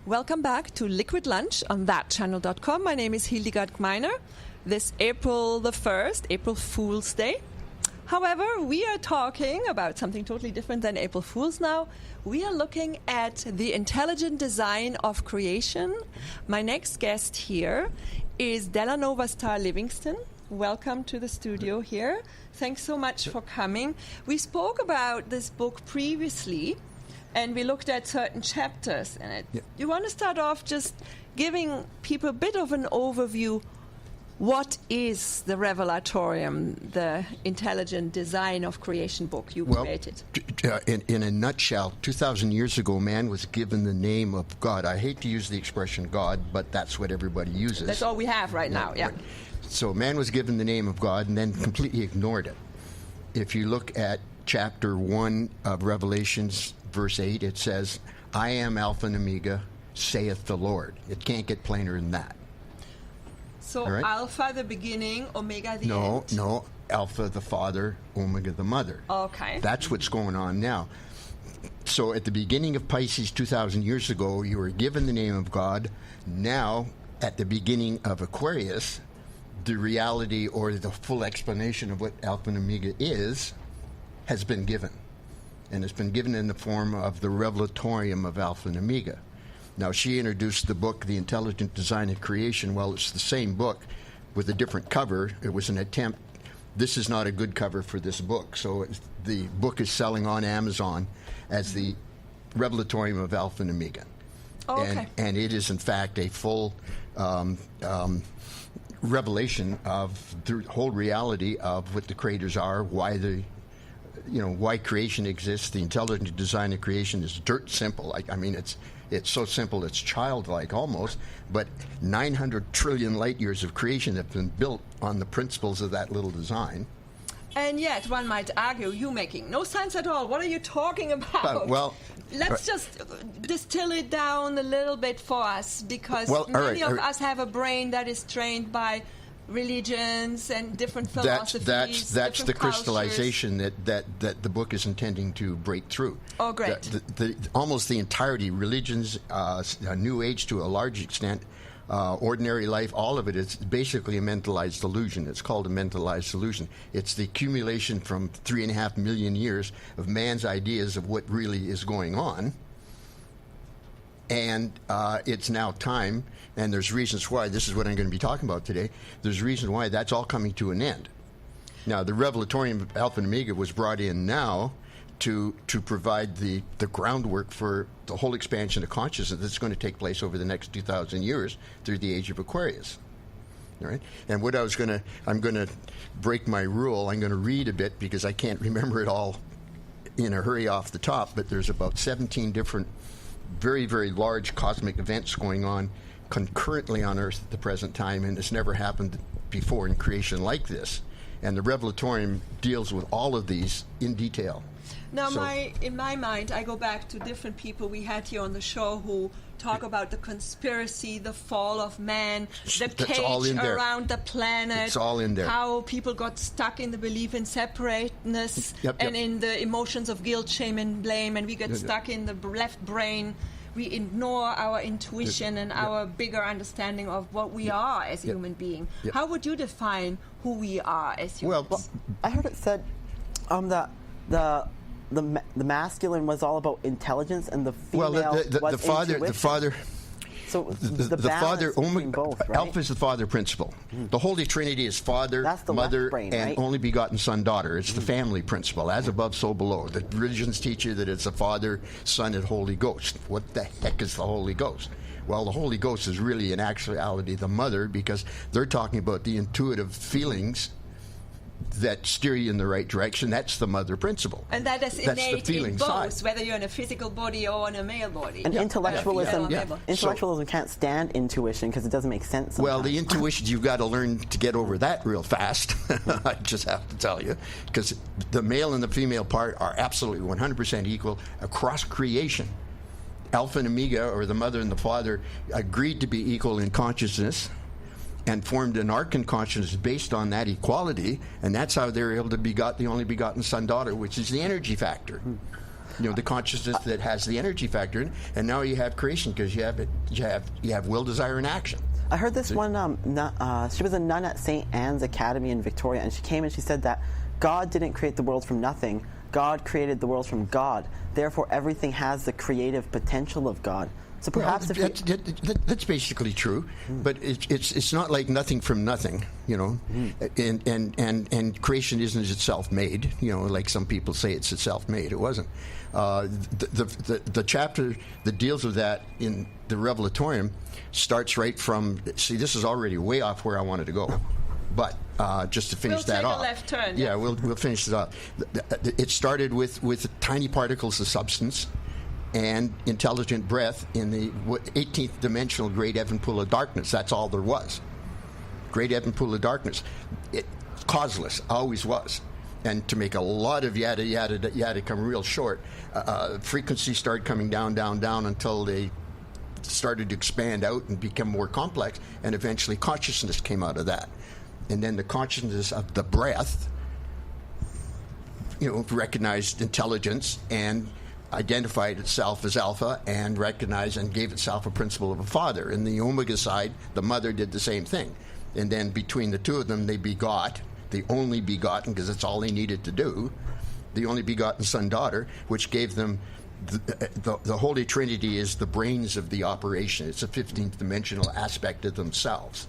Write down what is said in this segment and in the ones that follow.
Welcome back to Liquid Lunch on thatchannel.com. My name is Hildegard Gmeiner. This April the 1st, April Fool's Day. However, we are talking about something totally different than April Fool's now. We are looking at the intelligent design of creation. My next guest here is Delahhnova Starr-Livingstone. Welcome to the studio here. Thanks so much for coming. We spoke about this book previously, and we looked at certain chapters in it. Yeah. You want to start off just giving people a bit of an overview. What is the Revelatorium, the intelligent design of creation book you created? In a nutshell, 2,000 years ago, man was given the name of God. I hate to use the expression God, but that's what everybody uses. That's all we have right now, yeah. Right. So man was given the name of God and then completely ignored it. If you look at chapter 1 of Revelations, verse 8, it says, I am Alpha and Omega, saith the Lord. It can't get plainer than that. So right? Alpha, the beginning, Omega, the end? No. Alpha, the father, Omega, the mother. Okay. That's what's going on now. So at the beginning of Pisces 2,000 years ago, you were given the name of God. Now, at the beginning of Aquarius, the reality or the full explanation of what Alpha and Omega is has been given. And it's been given in the form of the Revelatorium of Alpha and Omega. Now, she introduced the book, The Intelligent Design of Creation. Well, it's the same book with a different cover. It was an attempt. This is not a good cover for this book. So the book is selling on Amazon as the Revelatorium of Alpha and Omega. Oh, okay. And it is, in fact, a full revelation of the whole reality of what the creators are, why why creation exists. The intelligent design of creation is dirt simple. I mean, it's so simple, it's childlike almost, but 900 trillion light years of creation have been built on the principles of that little design. And yet, one might argue, you're making no sense at all. What are you talking about? Let's just distill it down a little bit for us, because many of us have a brain that is trained by religions and different philosophies. That's the crystallization that the book is intending to break through. Oh, great. Almost the entirety, religions, New Age to a large extent, ordinary life, all of it is basically a mentalized illusion. It's called a mentalized illusion. It's the accumulation from 3.5 million years of man's ideas of what really is going on. And it's now time, and there's reasons why. This is what I'm going to be talking about today. There's reason why that's all coming to an end. Now, the Revelatorium of Alpha and Omega was brought in now to provide the groundwork for the whole expansion of consciousness that's going to take place over the next 2,000 years through the Age of Aquarius. All right? And what I'm going to break my rule. I'm going to read a bit because I can't remember it all in a hurry off the top, but there's about 17 different very, very large cosmic events going on concurrently on Earth at the present time, and it's never happened before in creation like this. And the Revelatorium deals with all of these in detail. Now, in my mind, I go back to different people we had here on the show who talk about the conspiracy, the fall of man, the cage around the planet. It's all in there. How people got stuck in the belief in separateness and in the emotions of guilt, shame, and blame, and we get stuck in the left brain. We ignore our intuition and our bigger understanding of what we are as a human being. How would you define who we are as humans? Well, I heard it said that the masculine was all about intelligence, and the female was intuition. the father. So the father, both, right? Alpha is the father principle. The Holy Trinity is Father, Mother, brain, and right? only begotten Son, daughter. It's the family principle, as above, so below. The religions teach you that it's the Father, Son, and Holy Ghost. What the heck is the Holy Ghost? Well, the Holy Ghost is really, in actuality, the mother, because they're talking about the intuitive feelings that steer you in the right direction. That's the mother principle. And that is innate in both, whether you're in a physical body or in a male body. And intellectualism can't stand intuition because it doesn't make sense sometimes. Well, the intuition, you've got to learn to get over that real fast. I just have to tell you, because the male and the female part are absolutely 100% equal across creation. Alpha and Omega, or the mother and the father, agreed to be equal in consciousness and formed an archon consciousness based on that equality, and that's how they were able to begot the only begotten son, daughter, which is the energy factor. the consciousness that has the energy factor in, and now you have creation because you have will, desire, and action. I heard this one. She was a nun at St. Anne's Academy in Victoria, and she came and she said that God didn't create the world from nothing. God created the world from God. Therefore, everything has the creative potential of God. So perhaps that's basically true, but it's not like nothing from nothing, and creation isn't itself made, like some people say it's itself made. It wasn't. The chapter that deals with that in the Revelatorium starts right from. See, this is already way off where I wanted to go, but just to finish that off. We'll take a left turn. Yeah, we'll finish it off. It started with tiny particles of substance and intelligent breath in the 18th dimensional great Evan pool of darkness. That's all there was. Great Evan pool of darkness. It causeless, always was. And to make a lot of yada come real short, frequencies started coming down until they started to expand out and become more complex, and eventually consciousness came out of that. And then the consciousness of the breath, recognized intelligence and identified itself as alpha and recognized and gave itself a principle of a father. And the omega side, the mother did the same thing. And then between the two of them, they begot, the only begotten, because that's all they needed to do, the only begotten son-daughter, which gave them the Holy Trinity is the brains of the operation. It's a 15th dimensional aspect of themselves.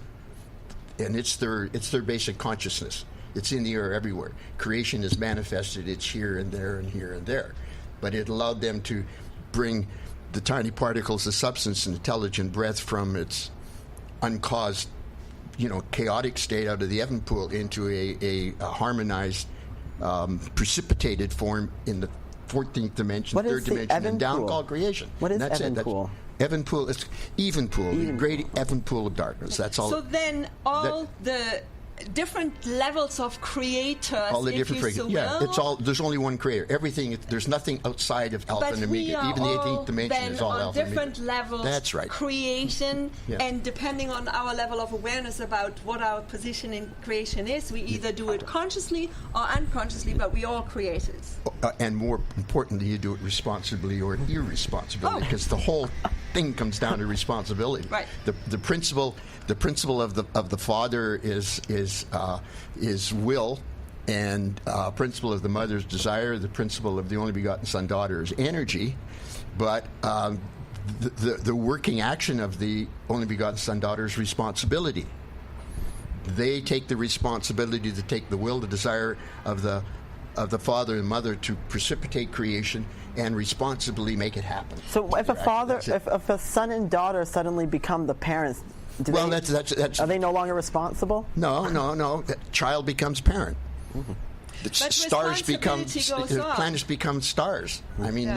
And it's their basic consciousness. It's in the air everywhere. Creation is manifested. It's here and there and here and there. But it allowed them to bring the tiny particles of substance and intelligent breath from its uncaused, chaotic state out of the Evan pool into a harmonized, precipitated form in the 14th dimension, what third dimension, and down called creation. What is Evan pool? Evan pool, it's even pool, the great Evan pool of darkness. That's all. So then the different levels of creators, all the different frequencies. Yeah, it's all. There's only one creator. Everything. There's nothing outside of Alpha and Omega. Even the 18th dimension is all Alpha and Omega. Different levels. That's right. Creation, and depending on our level of awareness about what our position in creation is, we either do it consciously or unconsciously, but we all creators. And more importantly, you do it responsibly or irresponsibly, because the whole thing comes down to responsibility. Right. The principle of the Father is will, and principle of the mother's desire. The principle of the only begotten son daughter is energy, but the working action of the only begotten son daughter is responsibility. They take the responsibility to take the will, the desire of the father and mother to precipitate creation and responsibly make it happen. So if if a son and daughter suddenly become the parents, are they no longer responsible? No. The child becomes parent. Mm-hmm. The planets become stars. I mean,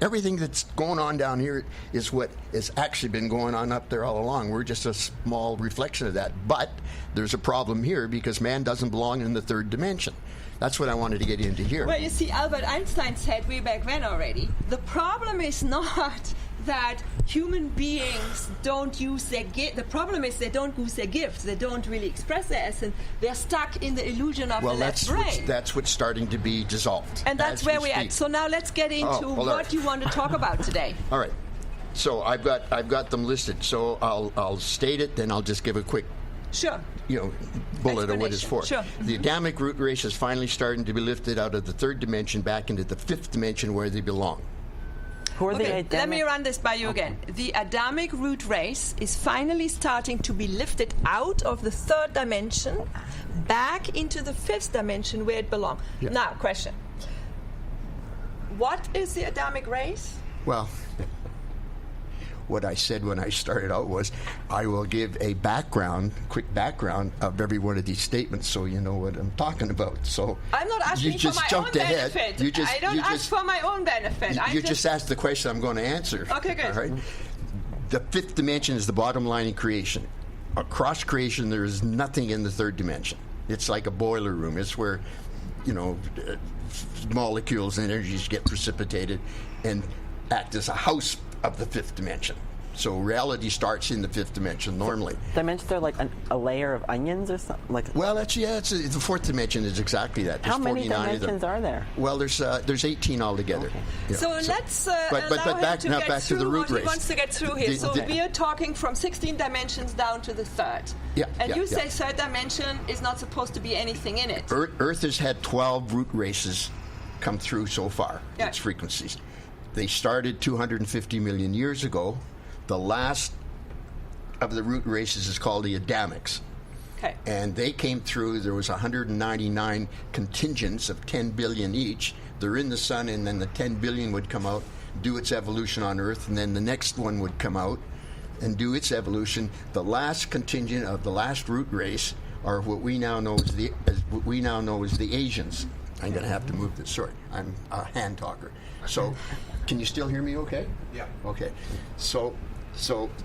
everything that's going on down here is what has actually been going on up there all along. We're just a small reflection of that. But there's a problem here because man doesn't belong in the third dimension. That's what I wanted to get into here. Well, you see, Albert Einstein said way back when already, the problem is not that human beings don't use their gift. The problem is they don't use their gifts. They don't really express their essence. They're stuck in the illusion of the left brain. That's what's starting to be dissolved. And that's where we're at. So now let's get into what you want to talk about today. All right. So I've got them listed. So I'll state it, then I'll just give a quick bullet of what it's for. Sure. The Adamic root race is finally starting to be lifted out of the third dimension back into the fifth dimension where they belong. Let me run this by you again. The Adamic root race is finally starting to be lifted out of the third dimension back into the fifth dimension where it belongs. Yeah. Now, question. What is the Adamic race? Well, what I said when I started out was I will give a quick background of every one of these statements so you know what I'm talking about. So I'm not asking for my own benefit. I don't ask for my own benefit. You just asked the question I'm going to answer. Okay, good. All right? The fifth dimension is the bottom line in creation. Across creation, there is nothing in the third dimension. It's like a boiler room. It's where, molecules and energies get precipitated and act as a house of the fifth dimension. So reality starts in the fifth dimension normally. Dimensions are like a layer of onions or something? Well, the fourth dimension is exactly that. There's How many 49 dimensions are there? Well, there's 18 altogether. Okay. Yeah. So let's but back to get to the through root what race. he wants to get through here. So we are talking from 16 dimensions down to the third. Yeah, and yeah, you yeah. say third dimension is not supposed to be anything in it. Earth has had 12 root races come through so far, Yeah. its frequencies. They started 250 million years ago. The last of the root races is called the Adamics. Okay. And they came through, there was 199 contingents of 10 billion each. They're in the sun, and then the 10 billion would come out, do its evolution on Earth, and then the next one would come out and do its evolution. The last contingent of the last root race are what we now know as the Asians. I'm going to have to move this. Sorry, I'm a hand talker. So, can you still hear me? Okay. Yeah. Okay. So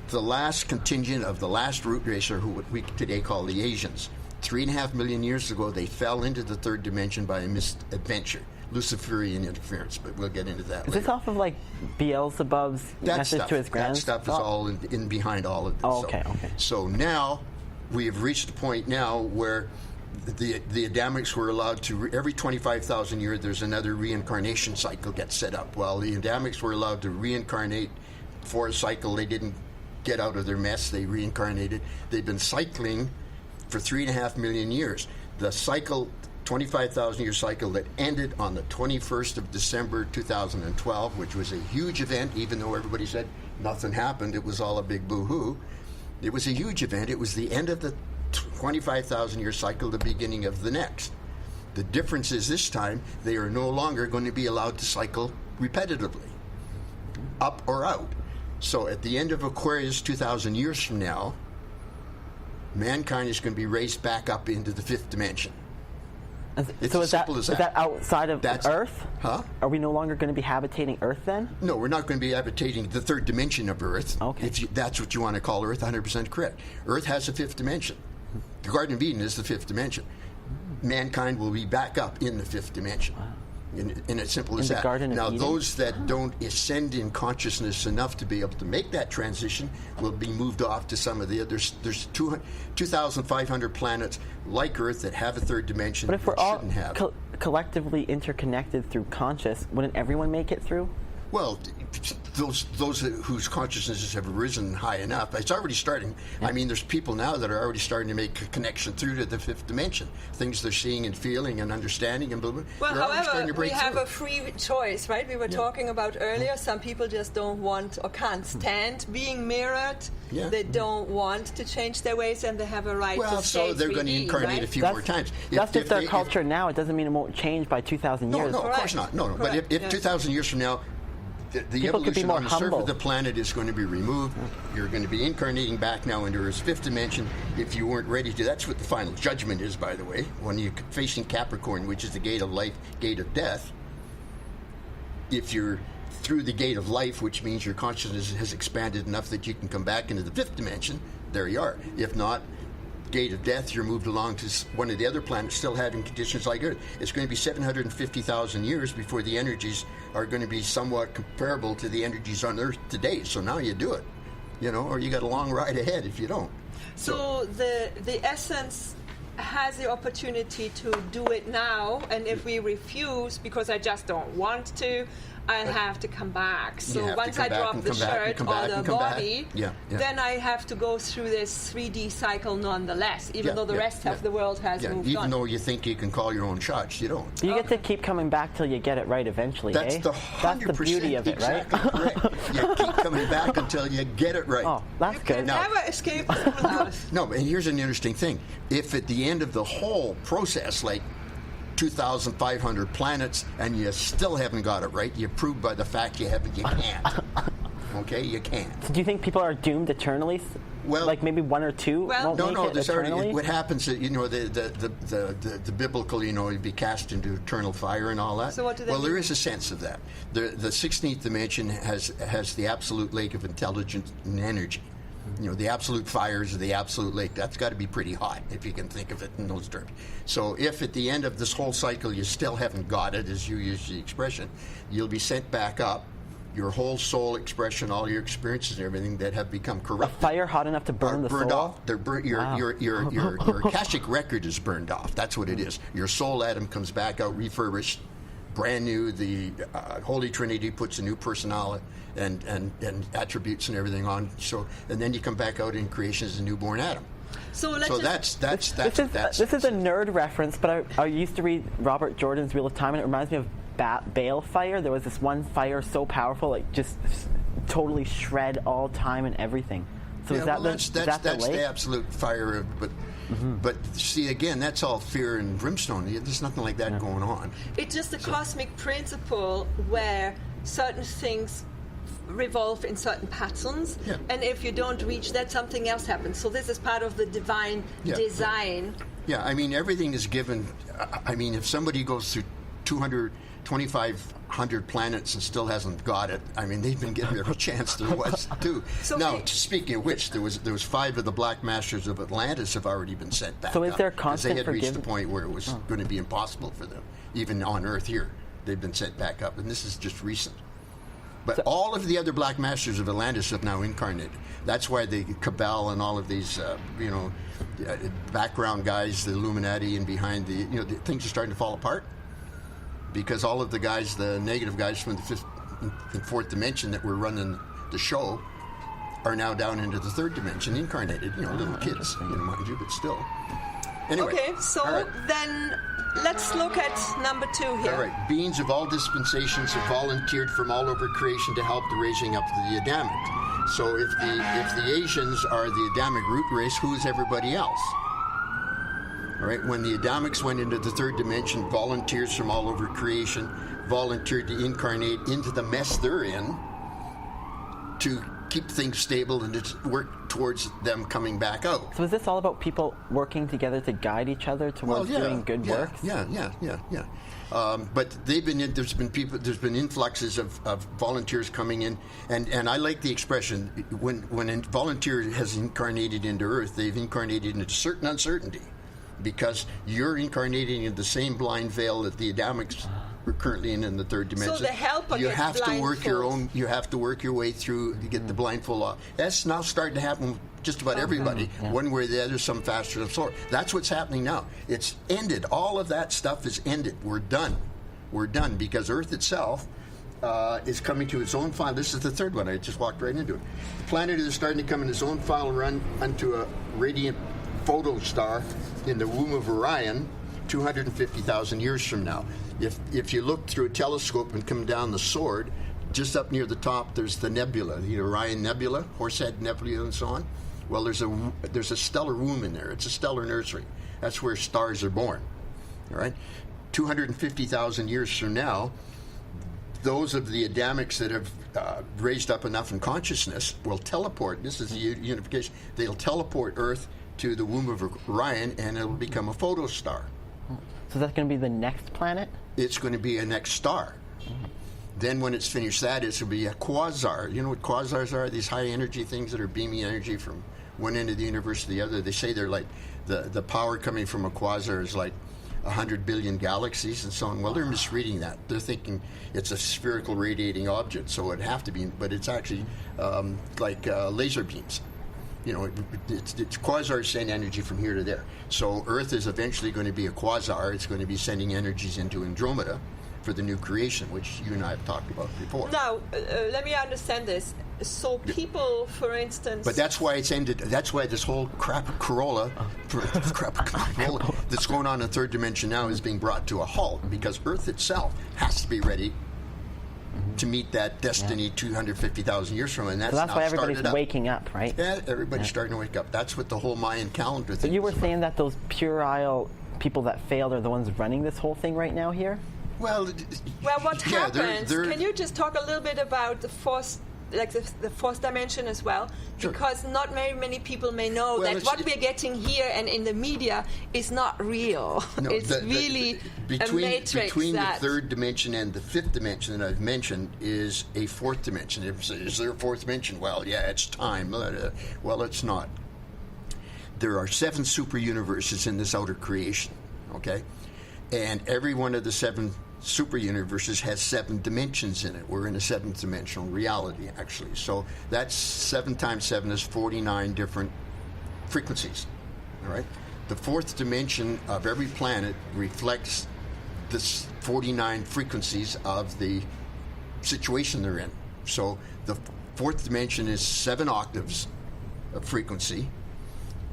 the last contingent of the last root race are what we today call the Asians. 3.5 million years ago, they fell into the third dimension by a misadventure, Luciferian interference. But we'll get into that Is later. this off of like Beelzebub's message to his That grands? stuff is all in behind all of this. Oh, okay, okay. So now we have reached a point now where the Adamics were allowed to, every 25,000 years, there's another reincarnation cycle gets set up. Well, the Adamics were allowed to reincarnate for a cycle. They didn't get out of their mess. They reincarnated. They've been cycling for 3.5 million years. The cycle, 25,000-year cycle that ended on the 21st of December 2012, which was a huge event, even though everybody said nothing happened. It was all a big boo-hoo. It was a huge event. It was the end of the 25,000-year cycle, the beginning of the next. The difference is this time they are no longer going to be allowed to cycle repetitively, up or out. So at the end of Aquarius 2,000 years from now, mankind is going to be raised back up into the fifth dimension. It's as simple as that. Is that outside of Earth? Huh? Are we no longer going to be habitating Earth then? No, we're not going to be habitating the third dimension of Earth. Okay. If that's what you want to call Earth, 100% correct. Earth has a fifth dimension. The Garden of Eden is the fifth dimension. Mankind will be back up in the fifth dimension. Wow. And it's simple as In the that. Garden of Now, Eden? those that don't ascend in consciousness enough to be able to make that transition will be moved off to some of the others. There's 2,500 planets like Earth that have a third dimension. But if we're that all shouldn't have. collectively interconnected through conscious, wouldn't everyone make it through? Well, those whose consciousnesses have risen high enough, it's already starting. Yeah. I mean, there's people now that are already starting to make a connection through to the fifth dimension. Things they're seeing and feeling and understanding and blah, blah. Well, however, we have through. a free choice, right? We were talking about earlier. Some people just don't want or can't stand being mirrored. Yeah. They don't want to change their ways, and they have a right well, to stay so they're 3D, going to incarnate right? a few more times. That's just their culture now. It doesn't mean it won't change by 2,000 years. No, of course not. No. But if 2,000 years from now, the evolution on the surface of the planet is going to be removed. You're going to be incarnating back now into Earth's fifth dimension. If you weren't ready to, that's what the final judgment is, by the way. When you're facing Capricorn, which is the gate of life, gate of death, if you're through the gate of life, which means your consciousness has expanded enough that you can come back into the fifth dimension, there you are. If not, gate of death, you're moved along to one of the other planets still having conditions like Earth. It's going to be 750,000 years before the energies are going to be somewhat comparable to the energies on Earth today. So now you do it, or you got a long ride ahead if you don't. So the essence has the opportunity to do it now, and if we refuse because I just don't want to, I'll have to come back. So once I drop the shirt or the body, then I have to go through this 3D cycle nonetheless, even though the rest of the world has moved on. Even though you think you can call your own shots, you don't. You get to keep coming back till you get it right eventually, That's the 100% That's the beauty of it, exactly right? correct. You keep coming back until you get it right. Oh, that's You good. can never escape the full house. No, and here's an interesting thing. If at the end of the whole process, like 2,500 planets, and you still haven't got it right, you prove by the fact you can't. Okay, you can't. So do you think people are doomed eternally? Well, like maybe one or two won't make it there's eternally? already, what happens is, the biblical, you'd be cast into eternal fire and all that. So what do they Well, mean? there is a sense of that. The 16th dimension has the absolute lake of intelligence and energy. The absolute fires of the absolute lake, that's got to be pretty hot, if you can think of it in those terms. So if at the end of this whole cycle you still haven't got it, as you use the expression, you'll be sent back up your whole soul expression, all your experiences and everything that have become corrupted. A fire hot enough to burn the burned soul? off. They're your Akashic record is burned off. That's what it is. Your soul atom comes back out refurbished, brand new. The Holy Trinity puts a new personality and attributes and everything on. So, and then you come back out in creation as a newborn atom. So This is a nerd reference, but I used to read Robert Jordan's Wheel of Time, and it reminds me of Baal fire. There was this one fire so powerful, like just totally shred all time and everything. So that's the absolute fire. But see, again, that's all fear and brimstone. There's nothing like that going on. It's just a cosmic principle where certain things revolve in certain patterns, and if you don't reach that, something else happens. So this is part of the divine design. Yeah, I mean, everything is given. I mean, if somebody goes through 2,500 planets and still hasn't got it, I mean, they've been given every chance there was to. So now, speaking of which, there was 5 of the Black Masters of Atlantis have already been sent back. So is there constant forgiveness? They had reached the point where it was going to be impossible for them, even on Earth here. They've been sent back up, and this is just recent. But all of the other Black Masters of Atlantis have now incarnated. That's why the Cabal and all of these, background guys, the Illuminati, and behind the things are starting to fall apart. Because all of the guys, the negative guys from the 5th and 4th dimension that were running the show, are now down into the 3rd dimension, incarnated. Little kids, mind you, but still. Anyway. Okay, so then let's look at number 2 here. All right, beings of all dispensations have volunteered from all over creation to help the raising up of the Adamic. So if the Asians are the Adamic root race, who is everybody else? All right, when the Adamics went into the 3rd dimension, volunteers from all over creation volunteered to incarnate into the mess they're in to keep things stable and to work towards them coming back out. So is this all about people working together to guide each other towards doing good work? Yeah. But they've been there's been influxes of volunteers coming in, and I like the expression when a volunteer has incarnated into Earth, they've incarnated into certain uncertainty. Because you're incarnating in the same blind veil that the Adamics were currently in the 3rd dimension. So the helper you gets have to work your blindfolds. own. You have to work your way through to get the blindfold off. That's now starting to happen with just about everybody. One way or the other, some faster than some. That's what's happening now. It's ended. All of that stuff is ended. We're done. We're done because Earth itself is coming to its own final. This is the 3rd one. I just walked right into it. The planet is starting to come in its own final run unto a radiant photostar in the womb of Orion 250,000 years from now. If you look through a telescope and come down the sword, just up near the top there's the nebula, the Orion Nebula, Horsehead Nebula and so on. Well, there's a stellar womb in there. It's a stellar nursery. That's where stars are born. All right? 250,000 years from now, those of the Adamics that have raised up enough in consciousness will teleport. This is the unification. They'll teleport Earth to the womb of Orion, and it'll become a photostar. So that's going to be the next planet? It's going to be a next star. Then when it's finished that, it's going to be a quasar. You know what quasars are? These high-energy things that are beaming energy from one end of the universe to the other. They say they're like, the power coming from a quasar is like 100 billion galaxies and so on. Well, they're misreading that. They're thinking it's a spherical radiating object, so it'd have to be, but it's actually like laser beams. It's quasars send energy from here to there. So Earth is eventually going to be a quasar. It's going to be sending energies into Andromeda for the new creation, which you and I have talked about before. Now, let me understand this. So people, for instance... But that's why it's ended. That's why this whole Corolla that's going on in 3rd dimension now is being brought to a halt, because Earth itself has to be ready to meet that destiny 250,000 years from, and that's why everybody's waking up, right? Yeah, everybody's starting to wake up. That's what the whole Mayan calendar thing. But you were saying that those puerile people that failed are the ones running this whole thing right now here? Well, what happens? Can you just talk a little bit about the fourth, the 4th dimension as well? Sure. Because not very many people may know that what we're getting here and in the media is not real. No, it's really a matrix. Between the 3rd dimension and the 5th dimension that I've mentioned is a 4th dimension. Is there a 4th dimension? Well, yeah, it's time. Well, it's not. There are 7 super universes in this outer creation, okay? And every one of the 7 super universes has 7 dimensions in it. We're in a 7th dimensional reality, actually. So that's 7 times 7 is 49 different frequencies. All right. The 4th dimension of every planet reflects this 49 frequencies of the situation they're in. So the 4th dimension is 7 octaves of frequency,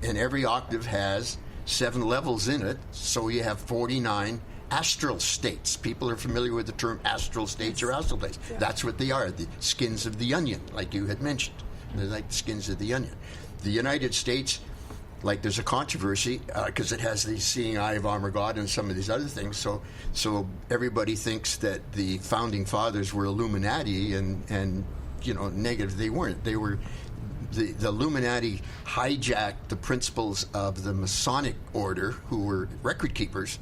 and every octave has 7 levels in it. So you have 49 astral states. People are familiar with the term astral states or astral states. Yeah. That's what they are, the skins of the onion, like you had mentioned. They're like the skins of the onion. The United States, like there's a controversy because it has the seeing eye of Armageddon and some of these other things. So everybody thinks that the founding fathers were Illuminati and negative. They weren't. They were. The Illuminati hijacked the principles of the Masonic order, who were record keepers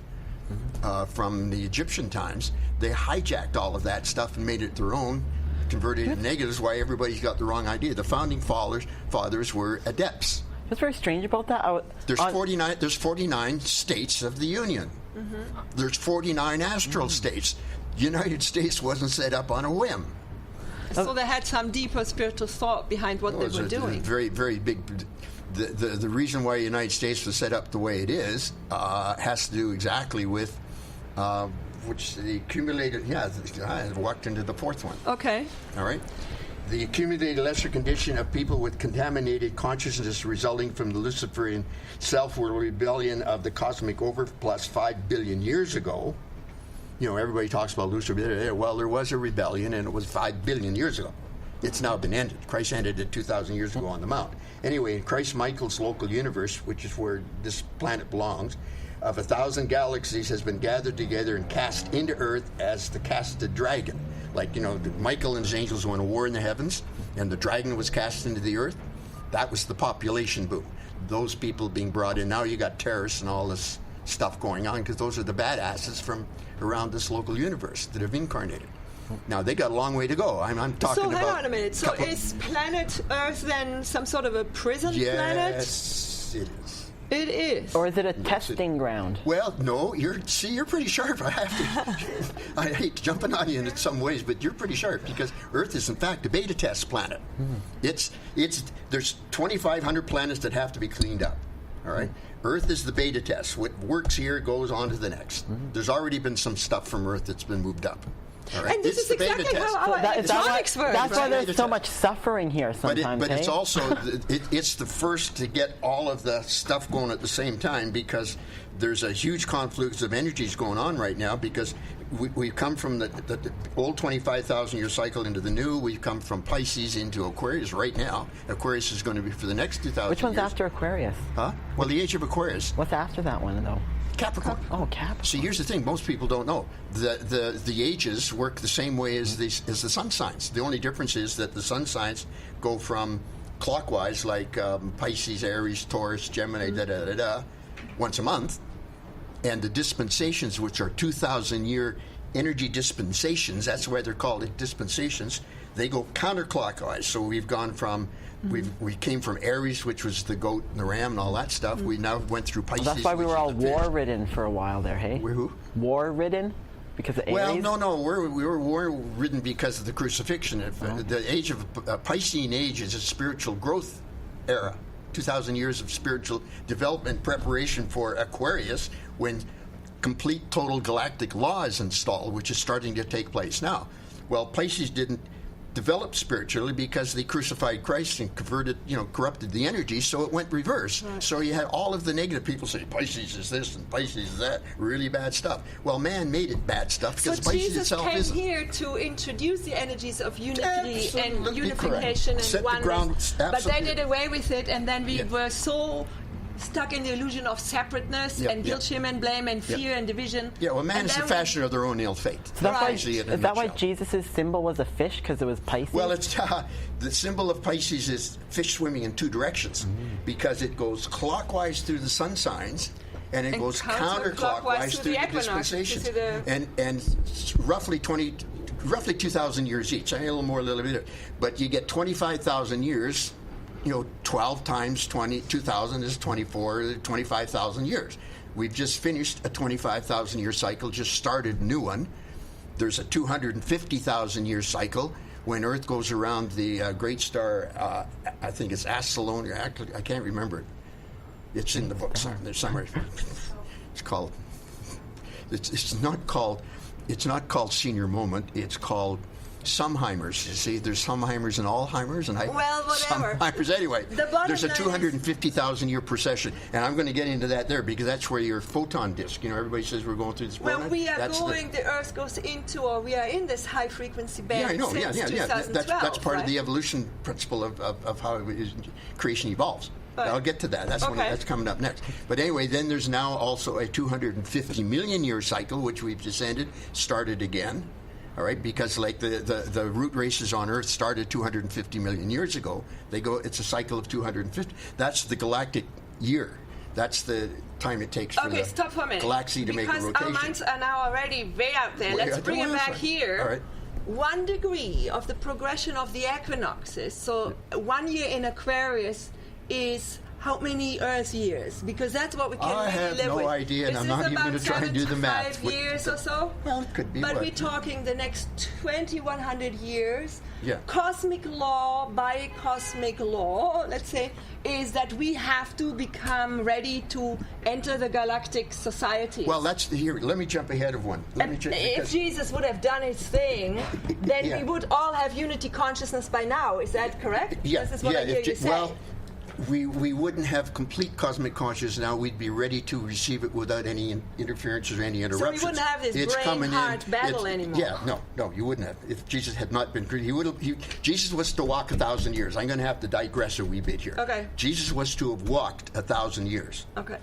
from the Egyptian times. They hijacked all of that stuff and made it their own, converted it to negatives. Why everybody's got the wrong idea. The founding fathers were adepts. What's very strange about that? There's 49 states of the Union. There's 49 astral states. The United States wasn't set up on a whim. So they had some deeper spiritual thought behind what they were doing. Very, very big. The reason why the United States was set up the way it is has to do exactly with which the accumulated. Yeah, I walked into the 4th one. Okay. All right. The accumulated lesser condition of people with contaminated consciousness resulting from the Luciferian self-will rebellion of the cosmic overplus 5 billion years ago. Everybody talks about Lucifer. Well, there was a rebellion, and it was 5 billion years ago. It's now been ended. Christ ended it 2,000 years ago on the Mount. Anyway, in Christ Michael's local universe, which is where this planet belongs, of 1,000 galaxies has been gathered together and cast into Earth as the casted dragon. Like, Michael and his angels went to war in the heavens, and the dragon was cast into the Earth. That was the population boom. Those people being brought in. Now you got terrorists and all this stuff going on because those are the badasses from around this local universe that have incarnated. Now, they got a long way to go. I'm talking about... So, hang on a minute. So, is planet Earth then some sort of a prison planet? Yes, it is. It is. Or is it a testing ground? Well, no. You're pretty sharp. I hate jumping on you in some ways, but you're pretty sharp because Earth is, in fact, a beta test planet. There's 2,500 planets that have to be cleaned up. All right? Earth is the beta test. What works here goes on to the next. There's already been some stuff from Earth that's been moved up. All right? And this is exactly how our electronics work. That's why there's so much suffering here sometimes. But it's also, it's the first to get all of the stuff going at the same time because there's a huge confluence of energies going on right now because we've come from the old 25,000-year cycle into the new. We've come from Pisces into Aquarius right now. Aquarius is going to be for the next 2,000 years. Which one's after Aquarius? Huh? Well, the Age of Aquarius. What's after that one, though? Capricorn. Oh, Capricorn. See, here's the thing: most people don't know the ages work the same way as the sun signs. The only difference is that the sun signs go from clockwise, like Pisces, Aries, Taurus, Gemini, once a month, and the dispensations, which are 2,000-year energy dispensations. That's why they're called dispensations. They go counterclockwise. So we've gone from we came from Aries, which was the goat and the ram and all that stuff. We now went through Pisces. Well, that's why we were all war-ridden for a while there, hey? We're who? War-ridden? Because of Aries? Well, no. We were war-ridden because of the crucifixion. The age of Piscean Age is a spiritual growth era. 2,000 years of spiritual development preparation for Aquarius when complete total galactic law is installed, which is starting to take place now. Well, Pisces didn't develop spiritually because they crucified Christ and corrupted the energy, so it went reverse. Right. So you had all of the negative people say Pisces is this and Pisces is that, really bad stuff. Well, man made it bad stuff because so Pisces Jesus itself isn't. came here to introduce the energies of unity and unification and oneness, but they did away with it, and then we were so stuck in the illusion of separateness and guilt, shame, and blame, and fear and division. Yeah, well, man is the fashion of their own ill fate. So that's is that why Jesus' symbol was a fish, because it was Pisces? Well, it's the symbol of Pisces is fish swimming in two directions, because it goes clockwise through the sun signs, and it goes counterclockwise through the dispensations. And roughly 2,000 years each. I need a little more, a little bit. But you get 25,000 years. 12 times 2,000 is 25,000 years. We've just finished a 25,000 year cycle, just started a new one. There's a 250,000-year cycle when Earth goes around the great star, I think it's Astellone, I can't remember it. It's in the book somewhere. It's called, it's not called Senior Moment, it's called Sumheimers. You see, there's Sumheimers and Alzheimer's, and whatever. Sumheimers. Anyway, there's a 250,000-year precession, and I'm going to get into that there because that's where your photon disk. You know, everybody says we're going through this. When we are the Earth goes into, or we are in this high frequency band. Yeah, I know. Since 2012, That's part right? of the evolution principle of how creation evolves. But I'll get to that. That's coming up next. But anyway, then there's now also a 250 million year cycle, which we've descended, started again. All right, because like the root races on Earth started 250 million years ago. It's a cycle of 250. That's the galactic year. That's the time it takes for the galaxy to make a rotation. Because our minds are now already way out there. Let's bring it back here. All right. 1 degree of the progression of the equinoxes. So 1 year in Aquarius is how many Earth years? Because that's what we can really live with. I have no idea, and I'm not even going to try and do the math. 5 years or so? Well, it could be. But we're talking the next 2,100 years. Yeah. Cosmic law, by cosmic law, let's say, is that we have to become ready to enter the galactic society. Well, here. Let me jump ahead of one. If Jesus would have done his thing, then we would all have unity consciousness by now. Is that correct? Yeah. This is what I hear you say. Well, we wouldn't have complete cosmic consciousness now. We'd be ready to receive it without any interferences or any interruptions. So we wouldn't have this brain-heart battle anymore. Yeah, no, you wouldn't have. If Jesus had not been created, Jesus was to walk 1,000 years. I'm going to have to digress a wee bit here. Okay. Jesus was to have walked 1,000 years. Okay.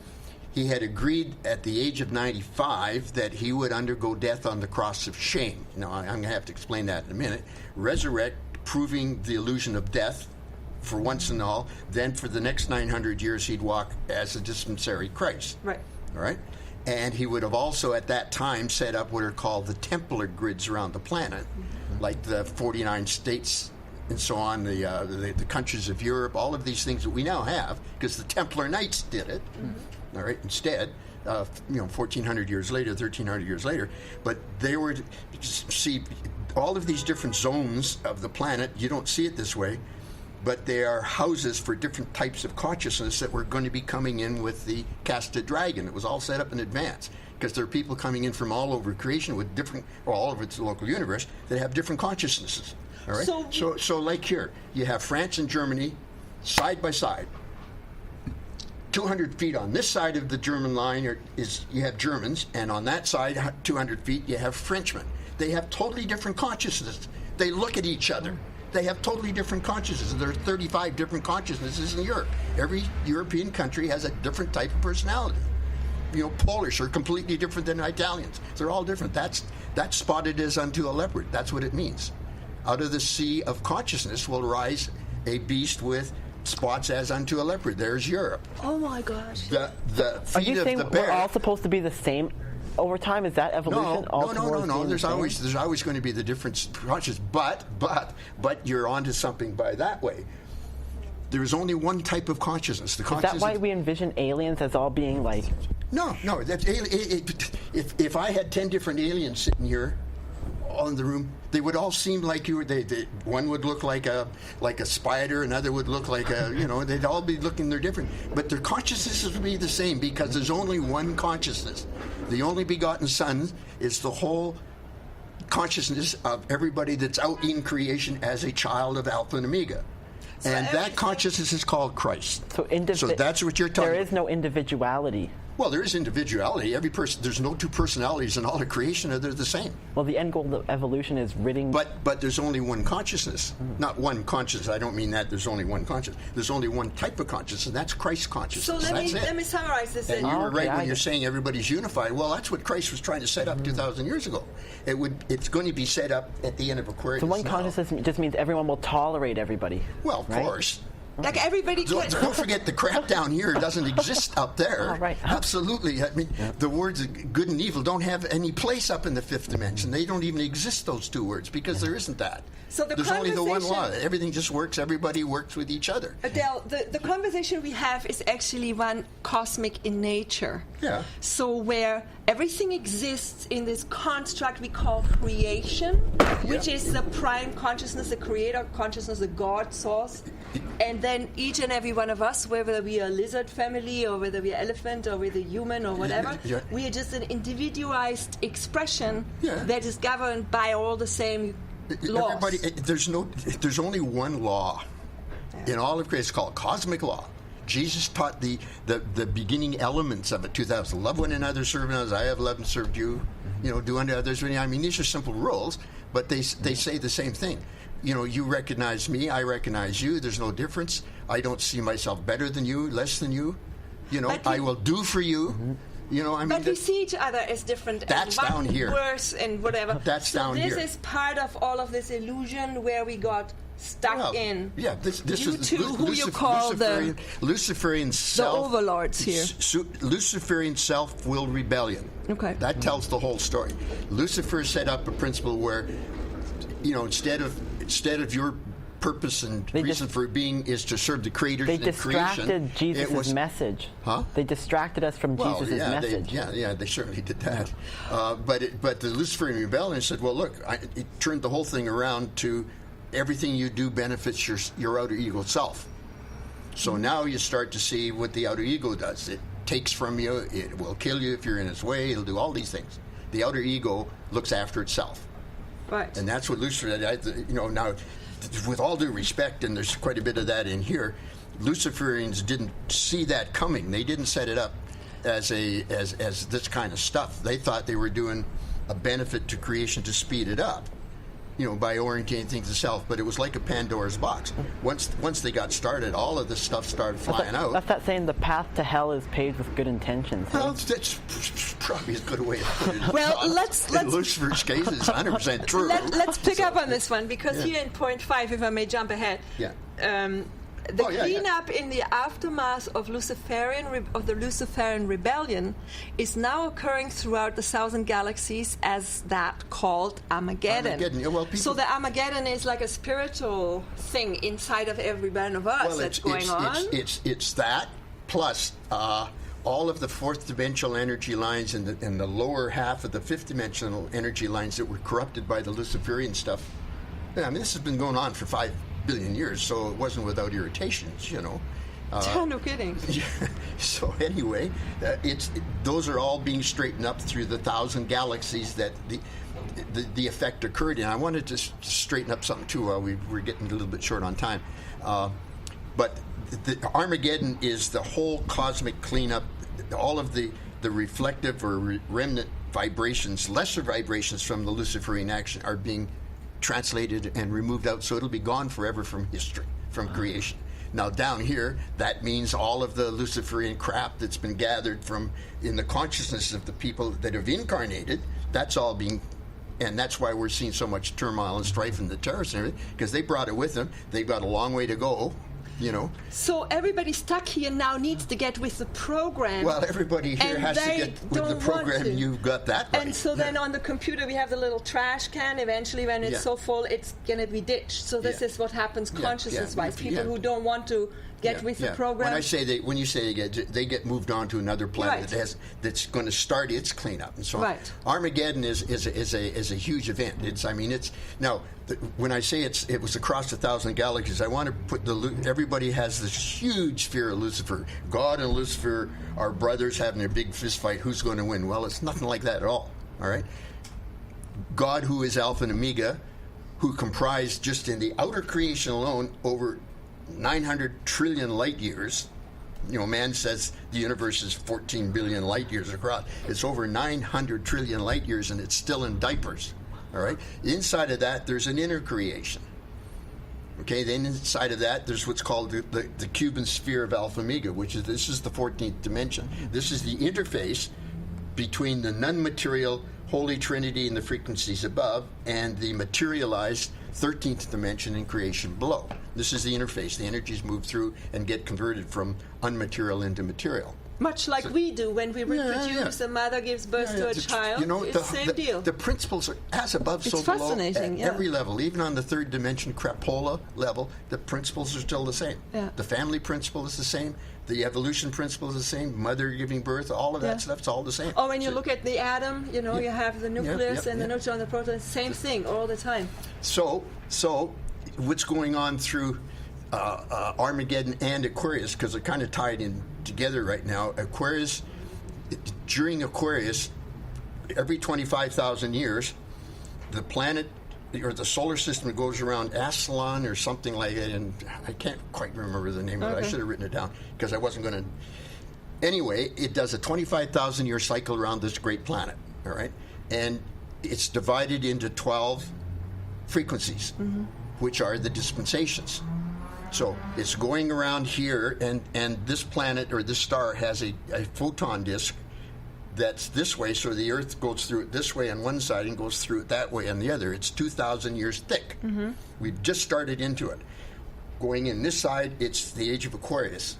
He had agreed at the age of 95 that he would undergo death on the cross of shame. Now, I'm going to have to explain that in a minute. Resurrect, proving the illusion of death for once and all. Then for the next 900 years, he'd walk as a dispensary Christ. Right. All right? And he would have also at that time set up what are called the Templar grids around the planet, like the 49 states and so on, the countries of Europe, all of these things that we now have, because the Templar Knights did it, all right, instead, 1,400 years later, 1,300 years later. But they were, see, all of these different zones of the planet, you don't see it this way, but they are houses for different types of consciousness that were going to be coming in with the casted dragon. It was all set up in advance because there are people coming in from all over creation with different, or all over its local universe, that have different consciousnesses. All right. So like here, you have France and Germany side by side. 200 feet on this side of the German line you have Germans, and on that side, 200 feet, you have Frenchmen. They have totally different consciousnesses. They look at each other. They have totally different consciousnesses. There are 35 different consciousnesses in Europe. Every European country has a different type of personality. Polish are completely different than Italians. They're all different. That's spotted as unto a leopard. That's what it means. Out of the sea of consciousness will rise a beast with spots as unto a leopard. There's Europe. Oh my gosh. The Are feet you of saying the bear. we're all supposed to be the same over time? Is that evolution? No. There's always going to be the different consciousness, but you're onto something by that way. There is only one type of consciousness. Is that why we envision aliens as all being like? No. If I had 10 different aliens sitting here in the room, they would all seem like you were. One would look like a spider, another would look like they'd all be looking. They're different, but their consciousnesses would be the same because there's only one consciousness. The only begotten Son is the whole consciousness of everybody that's out in creation as a child of Alpha and Omega. And that consciousness is called Christ. So that's what you're talking about. There is no individuality. Well, there is individuality. Every person, there's no two personalities in all of creation. They're the same. Well, the end goal of evolution is ridding. But there's only one consciousness. Not one consciousness. I don't mean that there's only one consciousness. There's only one type of consciousness, and that's Christ's consciousness. So let me summarize this. And you were right when you're saying everybody's unified. Well, that's what Christ was trying to set up 2,000 years ago. It's going to be set up at the end of Aquarius. So one consciousness just means everyone will tolerate everybody. Well, of course. Like everybody don't forget the crap down here doesn't exist up there. Oh, right. Absolutely. I mean, the words good and evil don't have any place up in the fifth dimension. They don't even exist, those two words, because there isn't that. So there's only the one law. Everything just works. Everybody works with each other. Adele, the conversation we have is actually one cosmic in nature. Yeah. So where everything exists in this construct we call creation, which is the prime consciousness, the creator consciousness, the God source. And then each and every one of us, whether we are a lizard family or whether we are elephant or whether human or whatever, we are just an individualized expression that is governed by all the same laws. There's only one law in all of creation. It's called cosmic law. Jesus taught the beginning elements of it. 2000. Love one another, serve others. I have loved and served you. Do unto others. I mean, these are simple rules, but they say the same thing. You recognize me, I recognize you. There's no difference. I don't see myself better than you, less than you. I will do for you. But we see each other as different. That's and down here. Worse and whatever. That's down here. This is part of all of this illusion where we got stuck in. Yeah, this is who you call Luciferian self. The overlords here. Luciferian self-will rebellion. Okay. That tells the whole story. Lucifer set up a principle where, instead of your purpose and reason for being is to serve the creators and creation. They distracted Jesus' message. Huh? They distracted us from Jesus' message. They certainly did that. But the Luciferian rebellion said, well, look, it turned the whole thing around to everything you do benefits your outer ego self. So now you start to see what the outer ego does. It takes from you. It will kill you if you're in its way. It'll do all these things. The outer ego looks after itself. Right. And that's what Lucifer, now, with all due respect, and there's quite a bit of that in here, Luciferians didn't see that coming. They didn't set it up as this kind of stuff. They thought they were doing a benefit to creation to speed it up, by orientating things to self. But it was like a Pandora's box. Once they got started, all of this stuff started flying out. That's that saying, the path to hell is paved with good intentions. Well, that's probably as good a way to put it. Well, let's in Lucifer's case, it's 100% true. Let's pick up on this one, because here in point 5, if I may jump ahead, the cleanup in the aftermath of the Luciferian rebellion is now occurring throughout the 1,000 galaxies as that called Armageddon. So the Armageddon is like a spiritual thing inside of every one of us that's going on. It's that plus all of the fourth dimensional energy lines and the lower half of the fifth dimensional energy lines that were corrupted by the Luciferian stuff. I mean, this has been going on for 5 billion years, so it wasn't without irritations, no kidding. So anyway, those are all being straightened up through the 1,000 galaxies that the effect occurred in. I wanted to straighten up something too. We're getting a little bit short on time, but the Armageddon is the whole cosmic cleanup. All of the reflective or remnant vibrations, lesser vibrations from the Luciferian action are being translated and removed out, so it'll be gone forever from history, from creation. Now down here, that means all of the Luciferian crap that's been gathered from in the consciousness of the people that have incarnated, that's all being, and that's why we're seeing so much turmoil and strife and the terrorists and everything, because they brought it with them. They've got a long way to go. So everybody stuck here now needs to get with the program. Well, everybody here has to get with the program. You've got that right. And so then on the computer we have the little trash can. Eventually, when it's so full, it's going to be ditched. So this is what happens consciousness-wise. People who don't want to get with the program. When you say they get moved on to another planet that's going to start its cleanup and so on. Right. Armageddon is a huge event. When I say it was across 1,000 galaxies, I want to put everybody has this huge fear of Lucifer. God and Lucifer are brothers having a big fist fight. Who's going to win? Well, it's nothing like that at all. All right. God, who is Alpha and Omega, who comprised just in the outer creation alone over 900 trillion light years. Man says the universe is 14 billion light years across. It's over 900 trillion light years, and it's still in diapers. All right. Inside of that, there's an inner creation. Okay. Then inside of that, there's what's called the Cuban sphere of Alpha Omega, this is the 14th dimension. This is the interface between the non-material Holy Trinity and the frequencies above, and the materialized 13th dimension in creation below. This is the interface. The energies move through and get converted from unmaterial into material. Much like we do when we reproduce, a mother gives birth to a child. You know, it's the same deal. The principles are as above, so It's below fascinating, at every level. Even on the third dimension, crapola level, the principles are still the same. Yeah. The family principle is the same. The evolution principle is the same. Mother giving birth, all of that stuff's all the same. Oh, when you look at the atom, you know, you have the nucleus and the neutron, the proton, same thing all the time. So what's going on through Armageddon and Aquarius, because they're kind of tied in together right now. Aquarius, during Aquarius, every 25,000 years, the planet or the solar system goes around Aslan or something like it, and I can't quite remember the name of it. I should have written it down because I wasn't going to. Anyway, it does a 25,000 year cycle around this great planet, all right? And it's divided into 12 frequencies, which are the dispensations. So it's going around here, and this planet or this star has a photon disk that's this way, so the Earth goes through it this way on one side and goes through it that way on the other. It's 2,000 years thick. We've just started into it. Going in this side, it's the Age of Aquarius.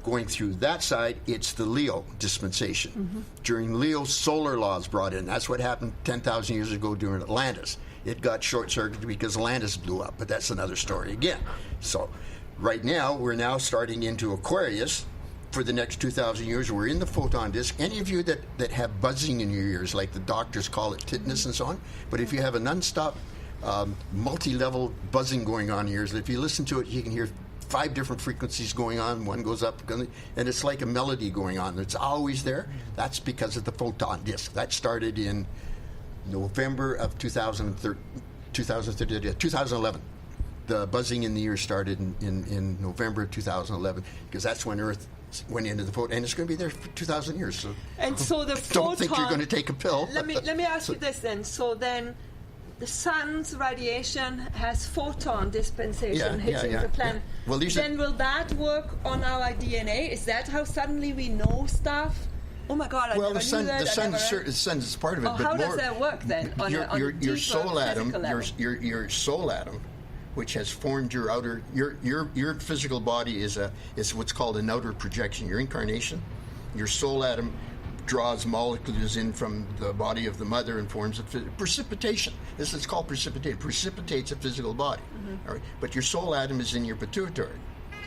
Going through that side, it's the Leo dispensation. During Leo, solar laws brought in. That's what happened 10,000 years ago during Atlantis. It got short-circuited because Atlantis blew up, but that's another story again. So right now, we're now starting into Aquarius. For the next 2,000 years, we're in the photon disk. Any of you that have buzzing in your ears, like the doctors call it tinnitus and so on, but if you have a nonstop multi-level buzzing going on in your ears, if you listen to it, you can hear 5 different frequencies going on. One goes up, and it's like a melody going on. It's always there. That's because of the photon disk. That started in November of 2011. The buzzing in the ear started in November of 2011 because that's when Earth went into the photon, and it's going to be there for 2,000 years. So, and so the don't think you're going to take a pill. Let me ask you this then. So then, the sun's radiation has photon dispensation hitting the planet. Yeah. Well, then will that work on our DNA? Is that how suddenly we know stuff? Oh my God! I never knew that. The sun is part of it. Oh, but how does that work then? On your soul atom, level? your soul atom, which has formed your outer your physical body is what's called an outer projection. Your incarnation, your soul atom draws molecules in from the body of the mother and forms a precipitation. This is called precipitate. Precipitates a physical body. All right, but your soul atom is in your pituitary.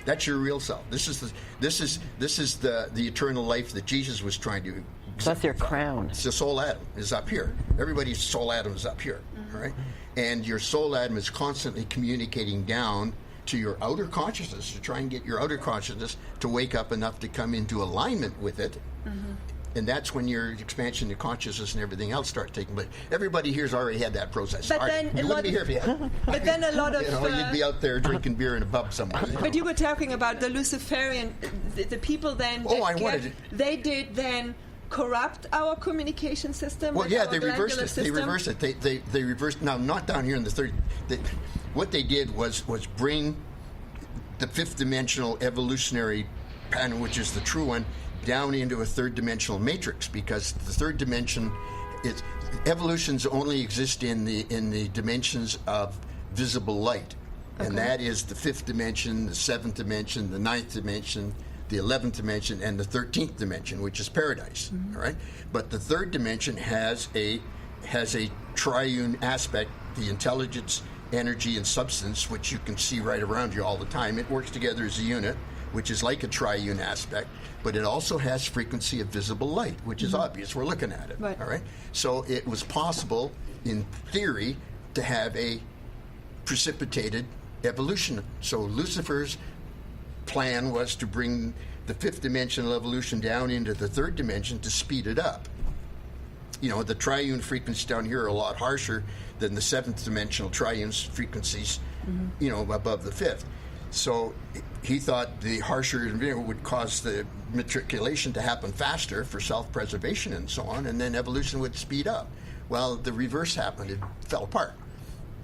That's your real self. This is the eternal life that Jesus was trying to. That's your crown. It's the soul atom is up here. Everybody's soul atom is up here. All right, and your soul atom is constantly communicating down to your outer consciousness to try and get your outer consciousness to wake up enough to come into alignment with it. And that's when your expansion to consciousness and everything else starts taking place. Everybody here's already had that process. But then you wouldn't be here if you had. But then a lot of you'd be out there drinking beer in a pub somewhere. But you were talking about the Luciferian, the people then. They did then corrupt our communication system. Well, yeah, they reversed it. They reversed it. They reversed. Now, not down here in the third. What they did was bring the fifth dimensional evolutionary pattern, which is the true one, down into a third dimensional matrix, because the third dimension, evolutions only exist in the dimensions of visible light, and that is the fifth dimension, the seventh dimension, the ninth dimension, the 11th dimension, and the 13th dimension, which is paradise. All right, but the third dimension has a triune aspect, the intelligence, energy, and substance, which you can see right around you all the time. It works together as a unit, which is like a triune aspect, but it also has frequency of visible light, which is obvious. We're looking at it. Right. All right. So it was possible, in theory, to have a precipitated evolution. So Lucifer's plan was to bring the fifth dimensional evolution down into the third dimension to speed it up. You know, the triune frequencies down here are a lot harsher than the seventh dimensional triune frequencies, above the fifth. So he thought the harsher would cause the matriculation to happen faster for self-preservation and so on, and then evolution would speed up. Well, the reverse happened. It fell apart.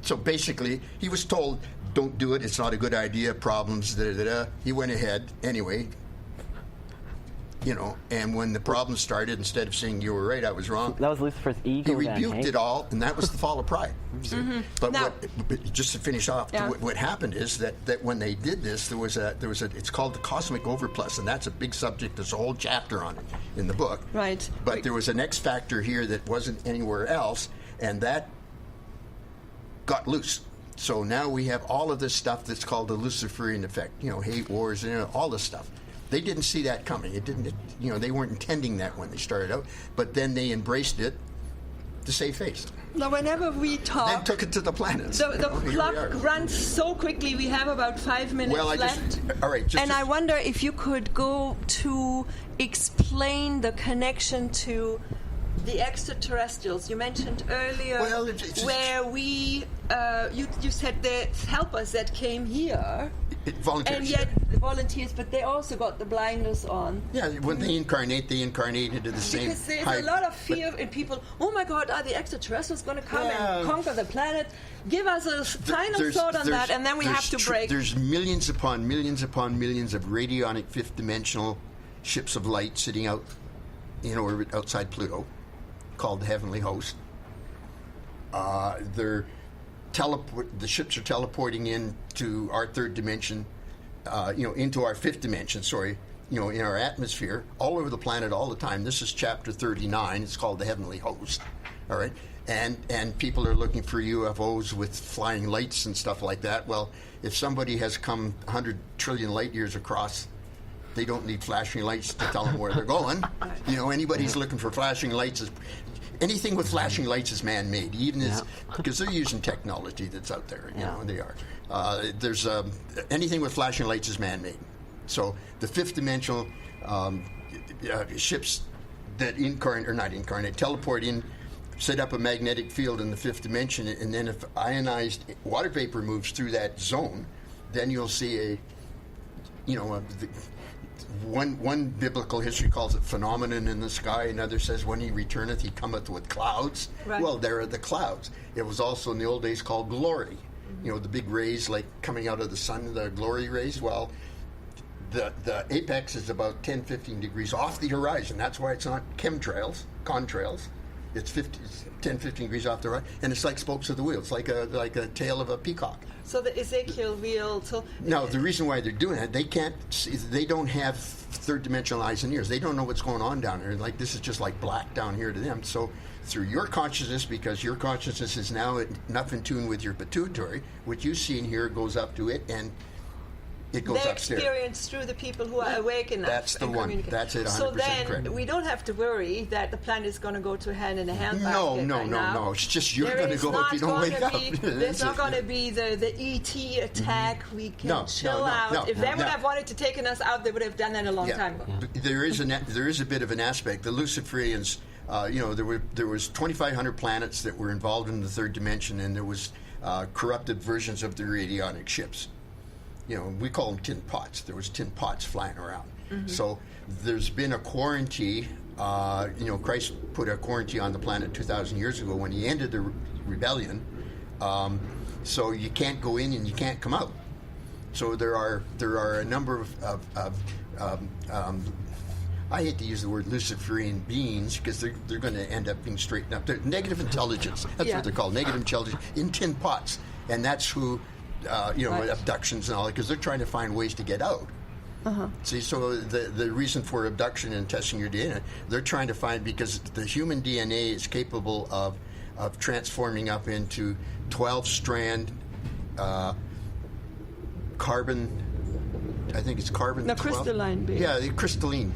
So basically, he was told, don't do it, it's not a good idea, problems, da-da-da-da. He went ahead anyway. and when the problem started, instead of saying you were right, I was wrong, That was Lucifer's ego. he rebuked it all, and that was the fall of pride. But Now- but just to finish off, Yeah. what happened is that when they did this, there was a it's called the cosmic overplus, and that's a big subject. There's a whole chapter on it in the book. Right. But there was an X factor here that wasn't anywhere else, and that got loose. So now we have all of this stuff that's called the Luciferian effect. Hate wars and all this stuff. They didn't see that coming. It didn't. They weren't intending that when they started out. But then they embraced it to save face. Now, whenever we Then talk, took it to the planets. the Here we clock are. runs so quickly. We have about 5 minutes Well, left. all right. And I wonder if you could go to explain the connection to the extraterrestrials. You mentioned earlier Well, it's- where you said the helpers that came here, volunteers. and yet the volunteers, but they also got the blinders on. Yeah, when they incarnate into the same. Because there's high- a lot of fear in people. Oh my God, are the extraterrestrials going to come Yeah. and conquer the planet? Give us a final There's- thought on there's- that, and then we have to break. There's millions upon millions upon millions of radionic fifth-dimensional ships of light sitting out in orbit outside Pluto, called the Heavenly Host. The ships are teleporting into our third dimension, into our fifth dimension. Sorry, in our atmosphere, all over the planet, all the time. This is chapter 39. It's called the Heavenly Host. All right, and people are looking for UFOs with flying lights and stuff like that. Well, if somebody has come 100 trillion light years across, they don't need flashing lights to tell them where they're going. Anybody's looking for flashing lights. Anything with flashing lights is man-made, because they're using technology that's out there. They are. There's anything with flashing lights is man-made. So the fifth-dimensional ships that teleport in, set up a magnetic field in the fifth dimension, and then if ionized water vapor moves through that zone, then you'll see one biblical history calls it phenomenon in the sky. Another says when he returneth, he cometh with clouds. Right. Well, there are the clouds. It was also in the old days called glory. The big rays like coming out of the sun, the glory rays. Well, the apex is about 10, 15 degrees off the horizon. That's why it's not contrails. It's 10, 15 degrees off the horizon, and it's like spokes of the wheel. It's like a tail of a peacock. So the Ezekiel wheel. No, the reason why they're doing it, they can't see, they don't have third-dimensional eyes and ears. They don't know what's going on down there. Like, this is just like black down here to them. So through your consciousness, because your consciousness is now enough in tune with your pituitary, what you see and hear goes up to it, and it goes they upstairs. experience through the people who are awake enough. That's the and one. communicate. That's it, 100% So then correct. we don't have to worry that the planet is going to go to hell in a handbasket. No. It's just you're going to go if you don't wake up. There's not going to be the ET attack. We can chill out. If they would have wanted to take us out, they would have done that a long time ago. There is a bit of an aspect. The Luciferians, there was 2,500 planets that were involved in the third dimension, and there was corrupted versions of the radionic ships. We call them tin pots. There was tin pots flying around. Mm-hmm. So there's been a quarantine. Christ put a quarantine on the planet 2,000 years ago when he ended the rebellion. So you can't go in and you can't come out. So there are a number of I hate to use the word Luciferian beings because they're going to end up being straightened up. They're negative intelligence. That's what they're called, negative intelligence in tin pots, and that's who. Abductions and all that, because they're trying to find ways to get out. Uh-huh. See, so the reason for abduction and testing your DNA, they're trying to find, because the human DNA is capable of transforming up into 12-strand carbon. I think it's carbon. No, 12. crystalline being. Yeah, the crystalline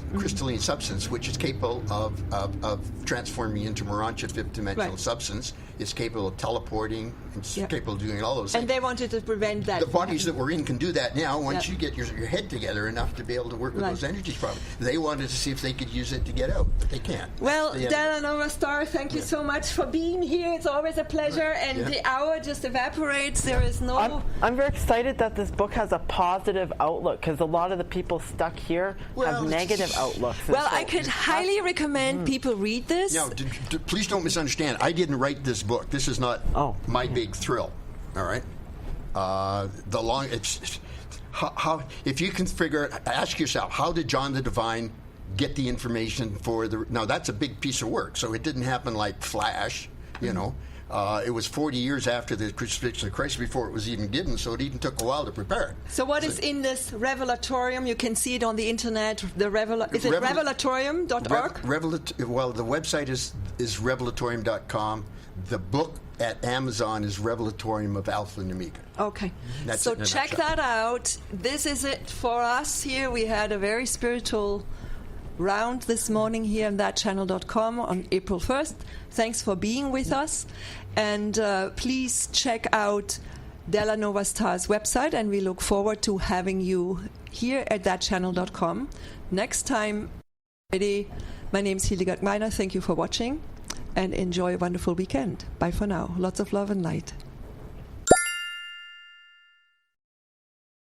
substance, which is capable of transforming into Morancha fifth-dimensional substance. It's capable of teleporting. It's capable of doing all those things. And they wanted to prevent that. The bodies that we're in can do that now once you get your head together enough to be able to work with those energies properly. They wanted to see if they could use it to get out, but they can't. Well, Delahhnova Starr, thank you so much for being here. It's always a pleasure, and the hour just evaporates. There is no... I'm very excited that this book has a positive outlook, because a lot of the people stuck here have negative outlooks. Well, I could highly recommend people read this. Now, please don't misunderstand. I didn't write this book. This is not my big thrill. All right. If you can ask yourself, how did John the Divine get the information for the. Now that's a big piece of work. So it didn't happen like flash, you know. It was 40 years after the crucifixion of Christ before it was even given, so it even took a while to prepare it. So what is in this Revelatorium? You can see it on the internet. Is it Revelatorium.org? Well, the website is Revelatorium.com. The book at Amazon is Revelatorium of Alpha and Omega. Okay. That's so it in a check nutshell. that out. This is it for us here. We had a very spiritual round this morning here on thatchannel.com on April 1st. Thanks for being with us. And please check out Delahhnova Starr's website, and we look forward to having you here at thatchannel.com. Next time, Friday. My name is Hildegard Meiner. Thank you for watching, and enjoy a wonderful weekend. Bye for now. Lots of love and light.